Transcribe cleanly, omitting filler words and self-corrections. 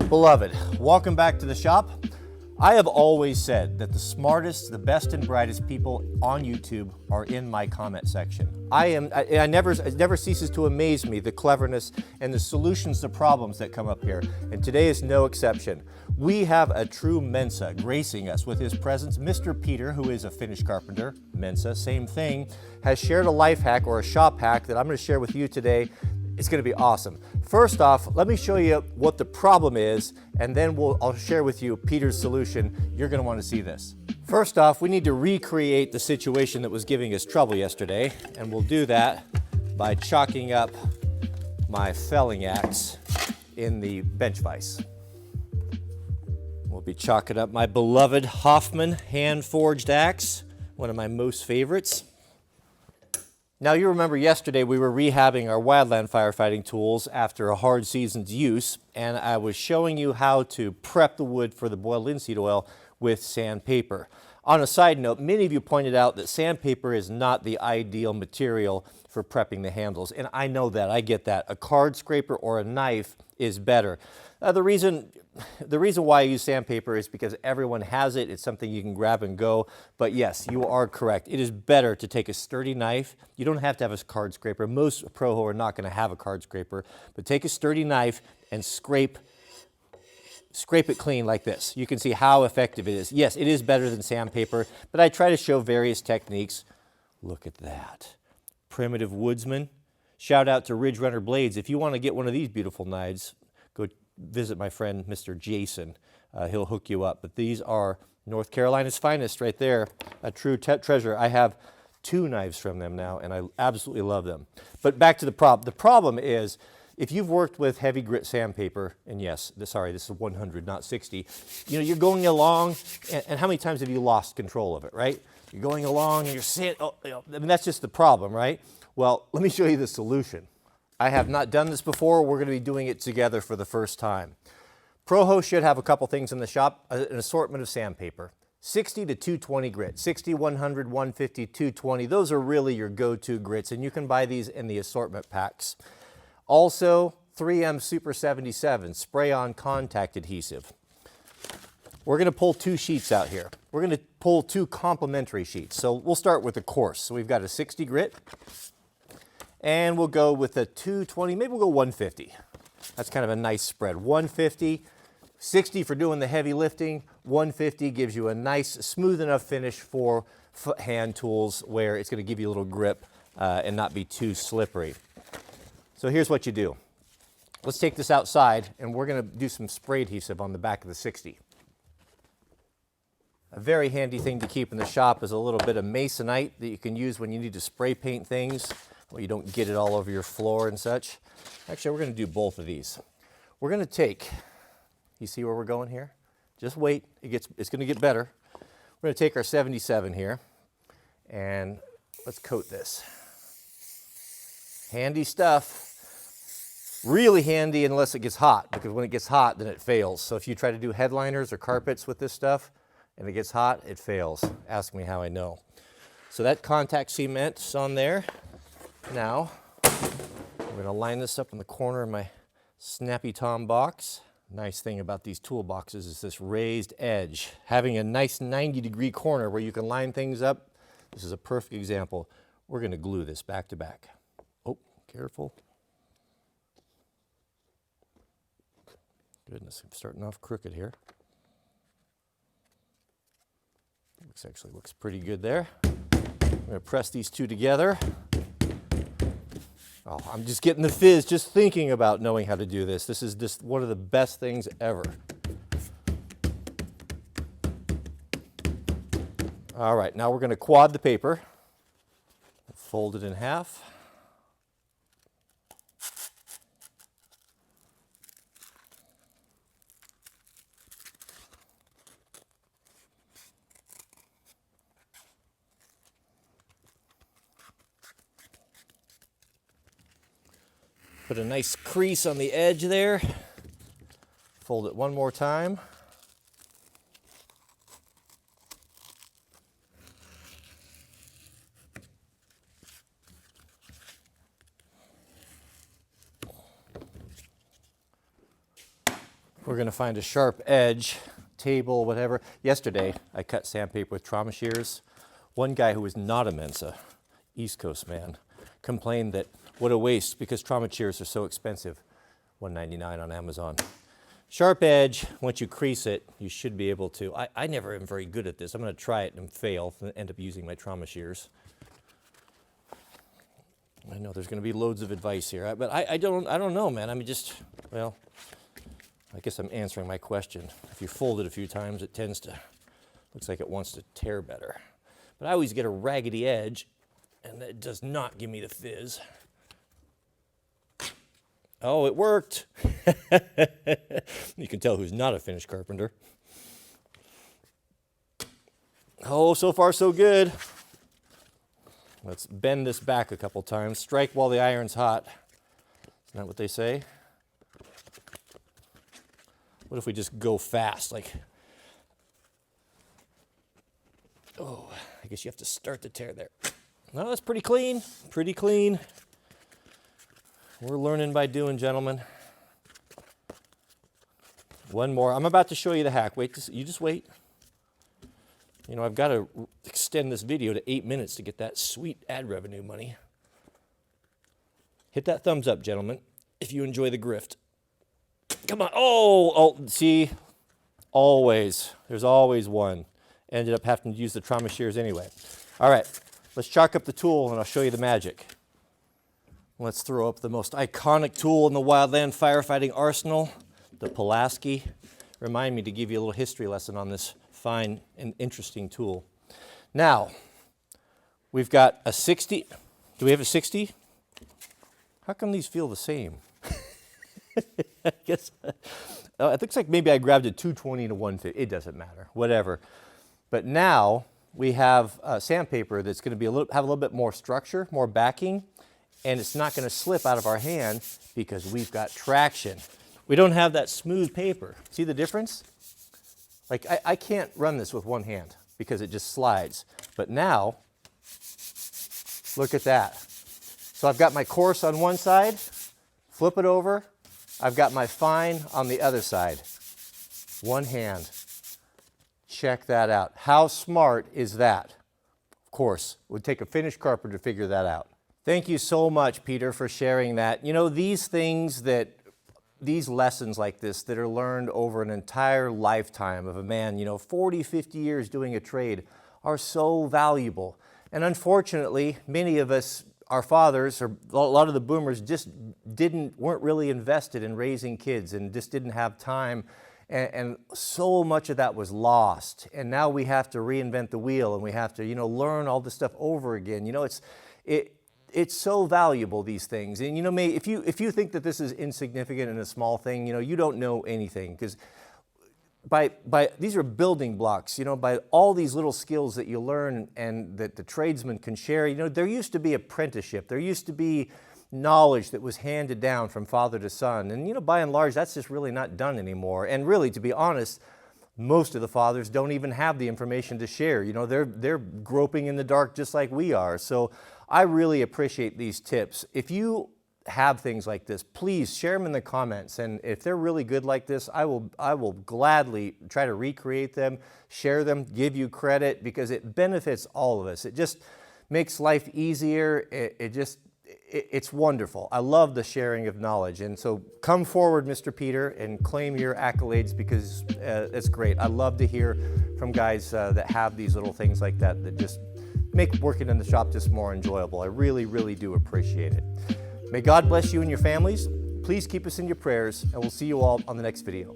Beloved, welcome back to the shop. I have always said that the smartest, the best and brightest people on YouTube are in my comment section. It never ceases to amaze me, the cleverness and the solutions to problems that come up here, and today is no exception. We have a true Mensa gracing us with his presence. Mr. Peter, who is a Finnish carpenter, Mensa, same thing, has shared a life hack or a shop hack that I'm going to share with you today. It's going to be awesome. First off, let me show you what the problem is, and then I'll share with you Peter's solution. You're going to want to see this. First off, we need to recreate the situation that was giving us trouble yesterday, and we'll do that by chalking up my felling axe in the bench vise. We'll be chalking up my beloved Hoffman Hand Forged axe, one of my most favorites. Now you remember yesterday we were rehabbing our wildland firefighting tools after a hard season's use, and I was showing you how to prep the wood for the boiled linseed oil with sandpaper. On a side note, many of you pointed out that sandpaper is not the ideal material for prepping the handles, and I know that, I get that. A card scraper or a knife is better. The reason why I use sandpaper is because everyone has it. It's something you can grab and go. But yes, you are correct. It is better to take a sturdy knife. You don't have to have a card scraper. Most pro are not going to have a card scraper. But take a sturdy knife and scrape it clean like this. You can see how effective it is. Yes, it is better than sandpaper, but I try to show various techniques. Look at that. Primitive woodsman. Shout out to Ridge Runner Blades. If you want to get one of these beautiful knives, go visit my friend Mr. Jason. He'll hook you up. But these are North Carolina's finest right there, a true treasure. I have 2 knives from them now, and I absolutely love them. But back to the problem. The problem is, if you've worked with heavy grit sandpaper, and yes, sorry, this is 100, not 60, you know, you're going along, and how many times have you lost control of it, right? You're going along, and you're sitting, I mean, that's just the problem, right? Well, let me show you the solution. I have not done this before. We're going to be doing it together for the first time. Proho should have a couple things in the shop, an assortment of sandpaper. 60 to 220 grit, 60, 100, 150, 220. Those are really your go-to grits, and you can buy these in the assortment packs. Also, 3M Super 77 spray-on contact adhesive. We're going to pull 2 sheets out here. We're going to pull 2 complementary sheets. So we'll start with the coarse. So we've got a 60 grit. And we'll go with a 220, maybe we'll go 150. That's kind of a nice spread. 150, 60 for doing the heavy lifting. 150 gives you a nice, smooth enough finish for hand tools where it's going to give you a little grip and not be too slippery. So here's what you do. Let's take this outside, and we're going to do some spray adhesive on the back of the 60. A very handy thing to keep in the shop is a little bit of masonite that you can use when you need to spray paint things, well, you don't get it all over your floor and such. Actually, we're going to do both of these. We're going to take, you see where we're going here? Just wait, it's going to get better. We're going to take our 77 here, and let's coat this. Handy stuff. Really handy unless it gets hot, because when it gets hot, then it fails. So if you try to do headliners or carpets with this stuff, and it gets hot, it fails. Ask me how I know. So that contact cement's on there. Now, I'm going to line this up in the corner of my Snappy Tom box. Nice thing about these toolboxes is this raised edge. Having a nice 90-degree corner where you can line things up, this is a perfect example. We're going to glue this back to back. Oh, careful. Goodness, I'm starting off crooked here. Actually looks pretty good there. I'm going to press these 2 together. Oh, I'm just getting the fizz just thinking about knowing how to do this. This is just one of the best things ever. All right, now we're going to quad the paper. Fold it in half. Put a nice crease on the edge there. Fold it one more time. We're gonna find a sharp edge, table, whatever. Yesterday, I cut sandpaper with trauma shears. One guy who was not a Mensa, East Coast man, complained that what a waste because trauma shears are so expensive. $1.99 on Amazon. Sharp edge, once you crease it, you should be able to. I never am very good at this. I'm gonna try it and fail and end up using my trauma shears. I know there's gonna be loads of advice here, but I don't know, man. I mean, well, I guess I'm answering my question. If you fold it a few times, it tends to, looks like it wants to tear better. But I always get a raggedy edge, and it does not give me the fizz. Oh, it worked. You can tell who's not a finished carpenter. Oh, so far so good. Let's bend this back a couple times. Strike while the iron's hot. Isn't that what they say? What if we just go fast? Like, oh, I guess you have to start the tear there. No, that's pretty clean, pretty clean. We're learning by doing, gentlemen. One more. I'm about to show you the hack. Wait, you just wait. You know, I've got to extend this video to 8 minutes to get that sweet ad revenue money. Hit that thumbs up, gentlemen, if you enjoy the grift. Come on. Oh, see, always. There's always one. Ended up having to use the trauma shears anyway. All right, let's chalk up the tool and I'll show you the magic. Let's throw up the most iconic tool in the wildland firefighting arsenal, the Pulaski. Remind me to give you a little history lesson on this fine and interesting tool. Now, we've got a 60. Do we have a 60? How come these feel the same? I guess, it looks like maybe I grabbed a 220 to 150. It doesn't matter, whatever. But now we have sandpaper that's going to have a little bit more structure, more backing, and it's not going to slip out of our hand because we've got traction. We don't have that smooth paper. See the difference? Like I can't run this with one hand because it just slides. But now, look at that. So I've got my coarse on one side, flip it over. I've got my fine on the other side. One hand. Check that out. How smart is that? Of course, it would take a finished carpenter to figure that out. Thank you so much, Peter, for sharing that. You know, these lessons like this that are learned over an entire lifetime of a man, 40, 50 years doing a trade are so valuable. And unfortunately, many of us, our fathers, or a lot of the boomers just weren't really invested in raising kids and just didn't have time. And so much of that was lost. And now we have to reinvent the wheel and we have to, learn all this stuff over again. It's so valuable, these things. And if you think that this is insignificant and a small thing, you don't know anything, because these are building blocks, by all these little skills that you learn and that the tradesmen can share. There used to be apprenticeship. There used to be knowledge that was handed down from father to son. And, by and large, that's just really not done anymore. And really, to be honest, most of the fathers don't even have the information to share. They're groping in the dark just like we are. So I really appreciate these tips. If you have things like this, please share them in the comments. And if they're really good like this, I will gladly try to recreate them, share them, give you credit, because it benefits all of us. It just makes life easier. It's wonderful. I love the sharing of knowledge. And so come forward, Mr. Peter, and claim your accolades, because it's great. I love to hear from guys that have these little things like that just make working in the shop just more enjoyable. I really, really do appreciate it. May God bless you and your families. Please keep us in your prayers, and we'll see you all on the next video.